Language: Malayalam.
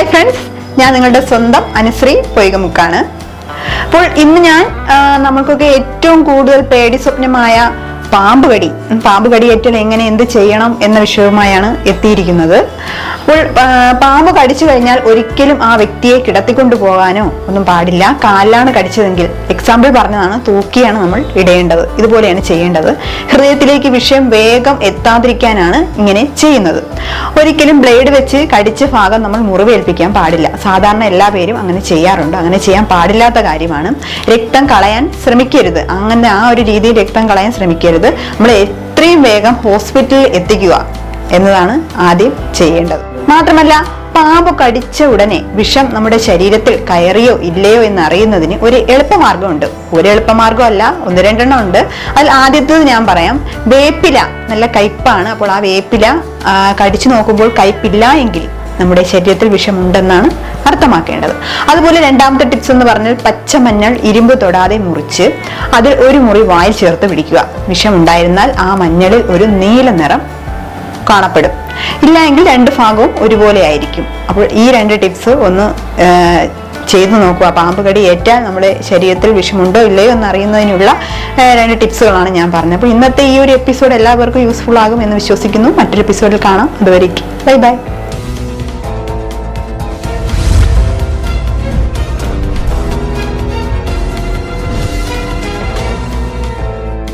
ഹായ് ഫ്രണ്ട്സ്, ഞാൻ നിങ്ങളുടെ സ്വന്തം അനുശ്രീ പൊയ്കമുക്കാണ്. അപ്പോൾ ഇന്ന് ഞാൻ നമ്മൾക്കൊക്കെ ഏറ്റവും കൂടുതൽ പേടി സ്വപ്നമായ പാമ്പ് കടിയേറ്റാൽ എങ്ങനെ എന്ത് ചെയ്യണം എന്ന വിഷയവുമായാണ് എത്തിയിരിക്കുന്നത്. അപ്പോൾ പാമ്പ് കടിച്ചു കഴിഞ്ഞാൽ ഒരിക്കലും ആ വ്യക്തിയെ കിടത്തിക്കൊണ്ടു പോകാനോ ഒന്നും പാടില്ല. കാലിലാണ് കടിച്ചതെങ്കിൽ എക്സാമ്പിൾ പറഞ്ഞതാണ്, തൂക്കിയാണ് നമ്മൾ ഇടേണ്ടത്. ഇതുപോലെയാണ് ചെയ്യേണ്ടത്. ഹൃദയത്തിലേക്ക് വിഷം വേഗം എത്താതിരിക്കാനാണ് ഇങ്ങനെ ചെയ്യുന്നത്. ഒരിക്കലും ബ്ലേഡ് വെച്ച് കടിച്ച ഭാഗം നമ്മൾ മുറിവേൽപ്പിക്കാൻ പാടില്ല. സാധാരണ എല്ലാ പേരും അങ്ങനെ ചെയ്യാറുണ്ട്. അങ്ങനെ ചെയ്യാൻ പാടില്ലാത്ത കാര്യമാണ്. രക്തം കളയാൻ ശ്രമിക്കരുത്. അങ്ങനെ ആ ഒരു രീതിയിൽ രക്തം കളയാൻ ശ്രമിക്കരുത്. നമ്മൾ എത്രയും വേഗം ഹോസ്പിറ്റലിൽ എത്തിക്കുക എന്നതാണ് ആദ്യം ചെയ്യേണ്ടത്. മാത്രമല്ല, പാമ്പ് കടിച്ച ഉടനെ വിഷം നമ്മുടെ ശരീരത്തിൽ കയറിയോ ഇല്ലയോ എന്ന് അറിയുന്നതിന് ഒരു എളുപ്പമാർഗമുണ്ട്. ഒരു എളുപ്പമാർഗമല്ല, 1-2 ഉണ്ട്. അതിൽ ആദ്യത്തേത് ഞാൻ പറയാം. വേപ്പില നല്ല കയ്പാണ്. അപ്പോൾ ആ വേപ്പില കടിച്ചു നോക്കുമ്പോൾ കയ്പില്ല എങ്കിൽ നമ്മുടെ ശരീരത്തിൽ വിഷമുണ്ടെന്നാണ് അർത്ഥമാക്കേണ്ടത്. അതുപോലെ രണ്ടാമത്തെ ടിപ്സ് എന്ന് പറഞ്ഞാൽ പച്ചമഞ്ഞൾ ഇരുമ്പ് തൊടാതെ മുറിച്ച് അതിൽ ഒരു മുറി വായിൽ ചേർത്ത് പിടിക്കുക. വിഷമുണ്ടായിരുന്നാൽ ആ മഞ്ഞളിൽ ഒരു നീല നിറം കാണപ്പെടും. ഇല്ല എങ്കിൽ 2 ഭാഗവും ഒരുപോലെ ആയിരിക്കും. അപ്പോൾ ഈ 2 ടിപ്സ് ഒന്ന് ചെയ്തു നോക്കുക. പാമ്പ് കടി ഏറ്റാൽ നമ്മുടെ ശരീരത്തിൽ വിഷമുണ്ടോ ഇല്ലയോ എന്ന് അറിയുന്നതിനുള്ള 2 ടിപ്സുകളാണ് ഞാൻ പറഞ്ഞത്. അപ്പോൾ ഇന്നത്തെ ഈ ഒരു എപ്പിസോഡ് എല്ലാവർക്കും യൂസ്ഫുൾ ആകും എന്ന് വിശ്വസിക്കുന്നു. മറ്റൊരു എപ്പിസോഡിൽ കാണാം. അതുവരേക്കും ബൈ ബൈ.